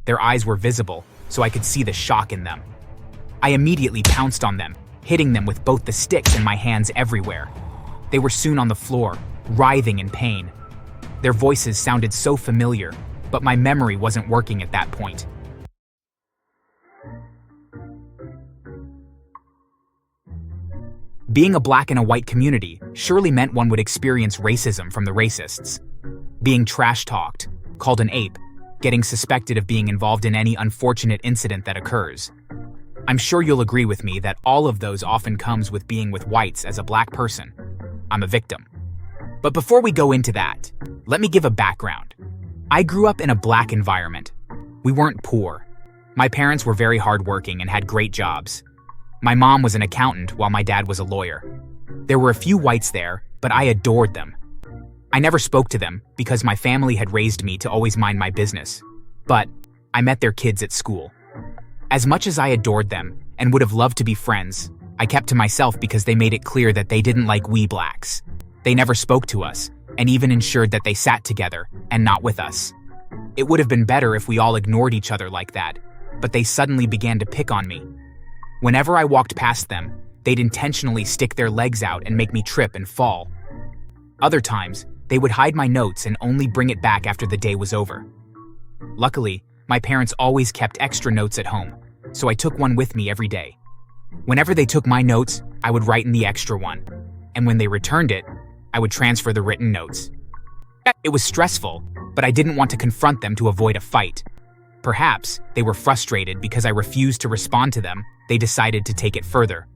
Their eyes were visible, so I could see the shock in them. I immediately pounced on them, hitting them with both the sticks and my hands everywhere. They were soon on the floor, writhing in pain. Their voices sounded so familiar, but my memory wasn't working at that point. Being a black in a white community surely meant one would experience racism from the racists. Being trash-talked, called an ape, getting suspected of being involved in any unfortunate incident that occurs. I'm sure you'll agree with me that all of those often comes with being with whites as a black person. I'm a victim. But before we go into that, let me give a background. I grew up in a black environment. We weren't poor. My parents were very hardworking and had great jobs. My mom was an accountant while my dad was a lawyer. There were a few whites there, but I adored them. I never spoke to them because my family had raised me to always mind my business. But I met their kids at school. As much as I adored them and would have loved to be friends, I kept to myself because they made it clear that they didn't like we blacks. They never spoke to us, and even ensured that they sat together and not with us. It would have been better if we all ignored each other like that, but they suddenly began to pick on me. Whenever I walked past them, they'd intentionally stick their legs out and make me trip and fall. Other times, they would hide my notes and only bring it back after the day was over. Luckily, my parents always kept extra notes at home, so I took one with me every day. Whenever they took my notes, I would write in the extra one, and when they returned it, I would transfer the written notes. It was stressful, but I didn't want to confront them to avoid a fight. Perhaps they were frustrated because I refused to respond to them. They decided to take it further.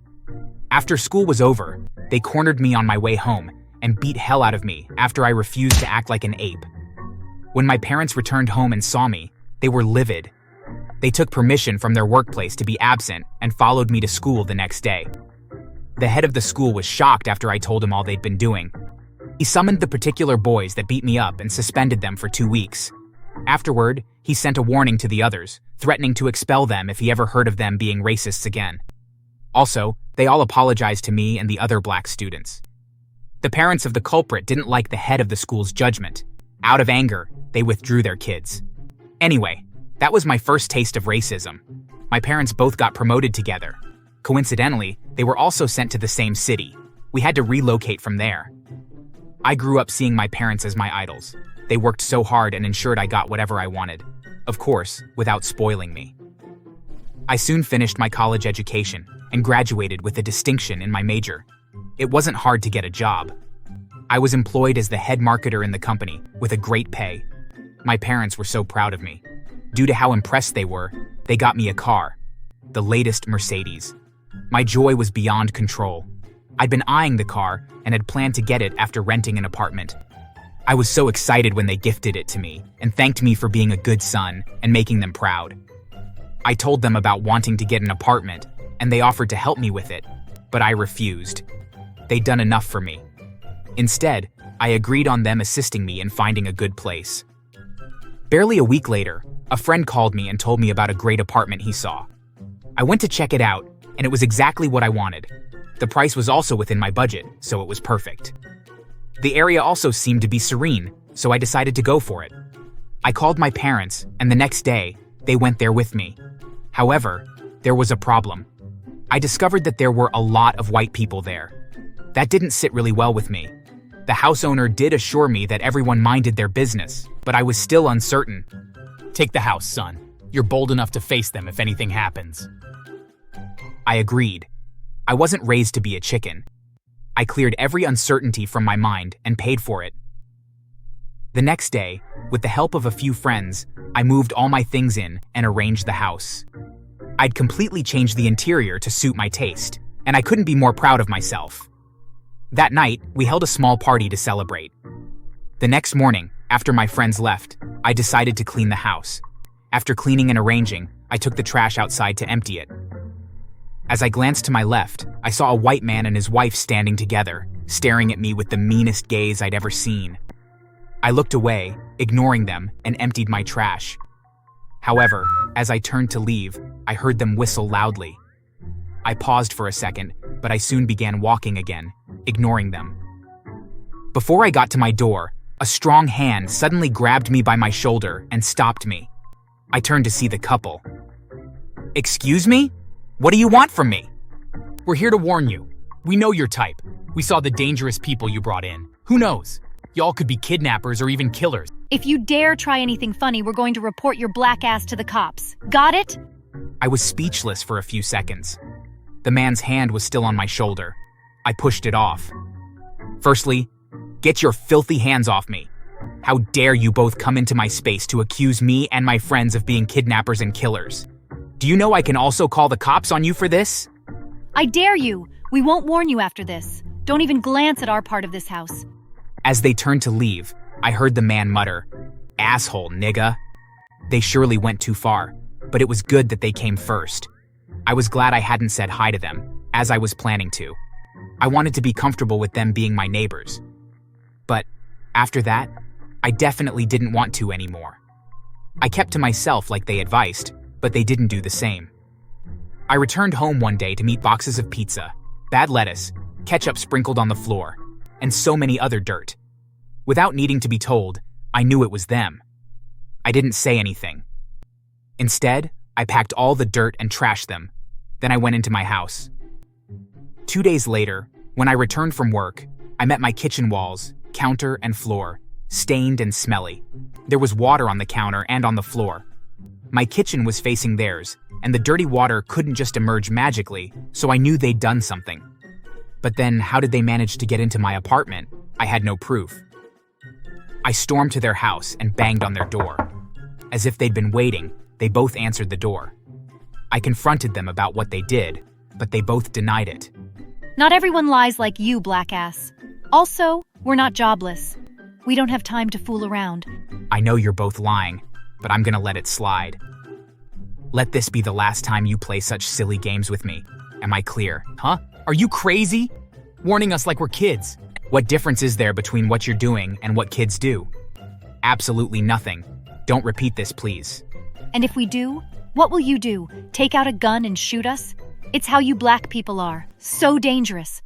After school was over, they cornered me on my way home and beat hell out of me after I refused to act like an ape. When my parents returned home and saw me, they were livid. They took permission from their workplace to be absent and followed me to school the next day. The head of the school was shocked after I told him all they'd been doing. He summoned the particular boys that beat me up and suspended them for 2 weeks. Afterward, he sent a warning to the others, threatening to expel them if he ever heard of them being racists again. Also, they all apologized to me and the other black students. The parents of the culprit didn't like the head of the school's judgment. Out of anger, they withdrew their kids. Anyway, that was my first taste of racism. My parents both got promoted together. Coincidentally, they were also sent to the same city. We had to relocate from there. I grew up seeing my parents as my idols. They worked so hard and ensured I got whatever I wanted. Of course, without spoiling me. I soon finished my college education and graduated with a distinction in my major. It wasn't hard to get a job. I was employed as the head marketer in the company with a great pay. My parents were so proud of me. Due to how impressed they were, they got me a car, the latest Mercedes. My joy was beyond control. I'd been eyeing the car and had planned to get it after renting an apartment. I was so excited when they gifted it to me and thanked me for being a good son and making them proud. I told them about wanting to get an apartment, and they offered to help me with it, but I refused. They'd done enough for me. Instead, I agreed on them assisting me in finding a good place. Barely a week later, a friend called me and told me about a great apartment he saw. I went to check it out, and it was exactly what I wanted. The price was also within my budget, so it was perfect. The area also seemed to be serene, so I decided to go for it. I called my parents, and the next day, they went there with me. However, there was a problem. I discovered that there were a lot of white people there. That didn't sit really well with me. The house owner did assure me that everyone minded their business, but I was still uncertain. "Take the house, son. You're bold enough to face them if anything happens." I agreed. I wasn't raised to be a chicken. I cleared every uncertainty from my mind and paid for it. The next day, with the help of a few friends, I moved all my things in and arranged the house. I'd completely changed the interior to suit my taste, and I couldn't be more proud of myself. That night, we held a small party to celebrate. The next morning, after my friends left, I decided to clean the house. After cleaning and arranging, I took the trash outside to empty it. As I glanced to my left, I saw a white man and his wife standing together, staring at me with the meanest gaze I'd ever seen. I looked away, ignoring them, and emptied my trash. However, as I turned to leave, I heard them whistle loudly. I paused for a second, but I soon began walking again, ignoring them. Before I got to my door, a strong hand suddenly grabbed me by my shoulder and stopped me. I turned to see the couple. "Excuse me? What do you want from me?" We're here to warn you. We know your type. We saw the dangerous people you brought in. Who knows? Y'all could be kidnappers or even killers. If you dare try anything funny, we're going to report your black ass to the cops. Got it? I was speechless for a few seconds. The man's hand was still on my shoulder. I pushed it off. "Firstly, get your filthy hands off me. How dare you both come into my space to accuse me and my friends of being kidnappers and killers? Do you know I can also call the cops on you for this?" I dare you. We won't warn you after this. Don't even glance at our part of this house. As they turned to leave, I heard the man mutter, "Asshole, nigga." They surely went too far, but it was good that they came first. I was glad I hadn't said hi to them, as I was planning to. I wanted to be comfortable with them being my neighbors. But after that, I definitely didn't want to anymore. I kept to myself like they advised, but they didn't do the same. I returned home one day to meet boxes of pizza, bad lettuce, ketchup sprinkled on the floor, and so many other dirt. Without needing to be told, I knew it was them. I didn't say anything. Instead, I packed all the dirt and trashed them. Then I went into my house. 2 days later, when I returned from work, I met my kitchen walls, counter and floor, stained and smelly. There was water on the counter and on the floor. My kitchen was facing theirs, and the dirty water couldn't just emerge magically, so I knew they'd done something. But then, how did they manage to get into my apartment? I had no proof. I stormed to their house and banged on their door. As if they'd been waiting, they both answered the door. I confronted them about what they did, but they both denied it. Not everyone lies like you, black ass. Also, we're not jobless. We don't have time to fool around. I know you're both lying, but I'm gonna let it slide. Let this be the last time you play such silly games with me. Am I clear? Huh? Are you crazy? Warning us like we're kids. What difference is there between what you're doing and what kids do? Absolutely nothing. Don't repeat this, please. And if we do, what will you do? Take out a gun and shoot us? It's how you black people are. So dangerous.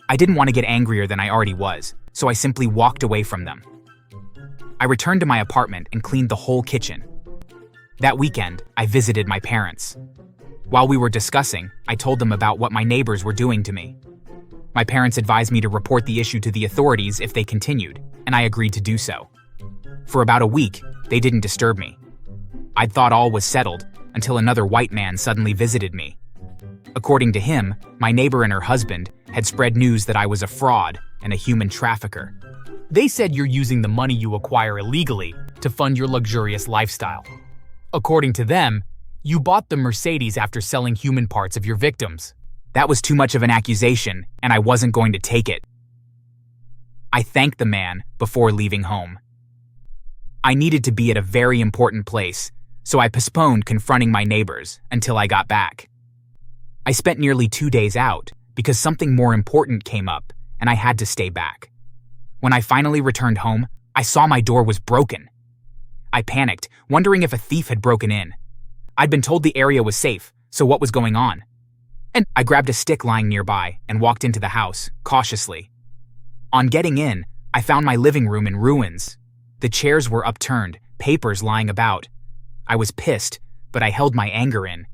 I didn't want to get angrier than I already was, so I simply walked away from them. I returned to my apartment and cleaned the whole kitchen. That weekend, I visited my parents. While we were discussing, I told them about what my neighbors were doing to me. My parents advised me to report the issue to the authorities if they continued, and I agreed to do so. For about a week, they didn't disturb me. I'd thought all was settled until another white man suddenly visited me. According to him, my neighbor and her husband had spread news that I was a fraud and a human trafficker. They said you're using the money you acquire illegally to fund your luxurious lifestyle. According to them, you bought the Mercedes after selling human parts of your victims. That was too much of an accusation, and I wasn't going to take it. I thanked the man before leaving home. I needed to be at a very important place, so I postponed confronting my neighbors until I got back. I spent nearly 2 days out because something more important came up, and I had to stay back. When I finally returned home, I saw my door was broken. I panicked, wondering if a thief had broken in. I'd been told the area was safe, so what was going on? And I grabbed a stick lying nearby and walked into the house, cautiously. On getting in, I found my living room in ruins. The chairs were upturned, papers lying about. I was pissed, but I held my anger in.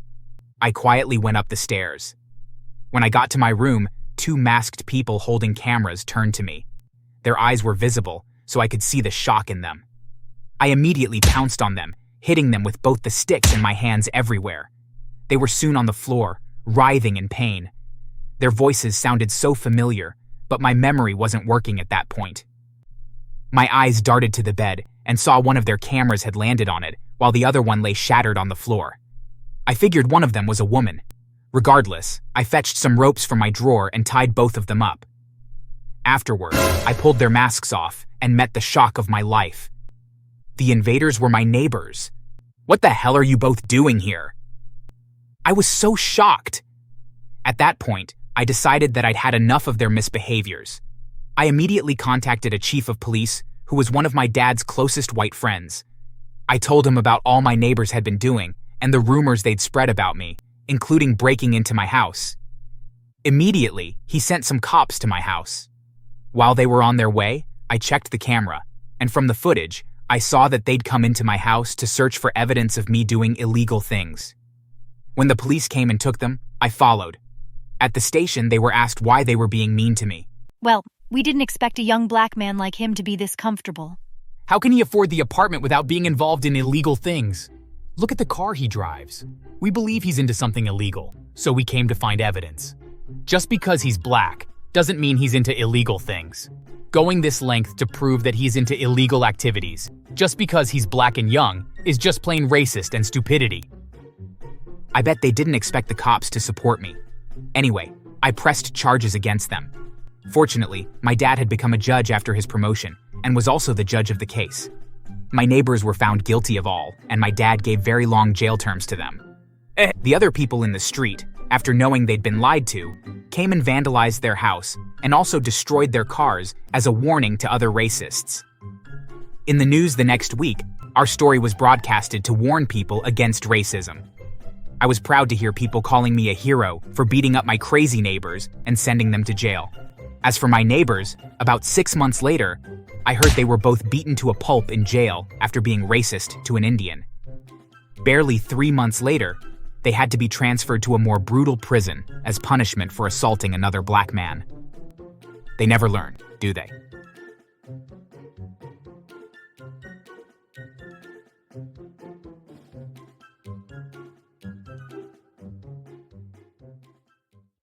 I quietly went up the stairs. When I got to my room, 2 masked people holding cameras turned to me. Their eyes were visible, so I could see the shock in them. I immediately pounced on them, hitting them with both the sticks and my hands everywhere. They were soon on the floor, writhing in pain. Their voices sounded so familiar, but my memory wasn't working at that point. My eyes darted to the bed and saw one of their cameras had landed on it, while the other one lay shattered on the floor. I figured one of them was a woman. Regardless, I fetched some ropes from my drawer and tied both of them up. Afterward, I pulled their masks off and met the shock of my life. The invaders were my neighbors. What the hell are you both doing here? I was so shocked. At that point, I decided that I'd had enough of their misbehaviors. I immediately contacted a chief of police who was one of my dad's closest white friends. I told him about all my neighbors had been doing and the rumors they'd spread about me, including breaking into my house. Immediately, he sent some cops to my house. While they were on their way, I checked the camera, and from the footage, I saw that they'd come into my house to search for evidence of me doing illegal things. When the police came and took them, I followed. At the station, they were asked why they were being mean to me. Well, we didn't expect a young black man like him to be this comfortable. How can he afford the apartment without being involved in illegal things? Look at the car he drives. We believe he's into something illegal, so we came to find evidence. Just because he's black doesn't mean he's into illegal things. Going this length to prove that he's into illegal activities, just because he's black and young, is just plain racist and stupidity. I bet they didn't expect the cops to support me. Anyway, I pressed charges against them. Fortunately, my dad had become a judge after his promotion and was also the judge of the case. My neighbors were found guilty of all, and my dad gave very long jail terms to them. The other people in the street, after knowing they'd been lied to, came and vandalized their house and also destroyed their cars as a warning to other racists. In the news the next week, our story was broadcasted to warn people against racism. I was proud to hear people calling me a hero for beating up my crazy neighbors and sending them to jail. As for my neighbors, about 6 months later, I heard they were both beaten to a pulp in jail after being racist to an Indian. Barely 3 months later, they had to be transferred to a more brutal prison as punishment for assaulting another black man. They never learn, do they?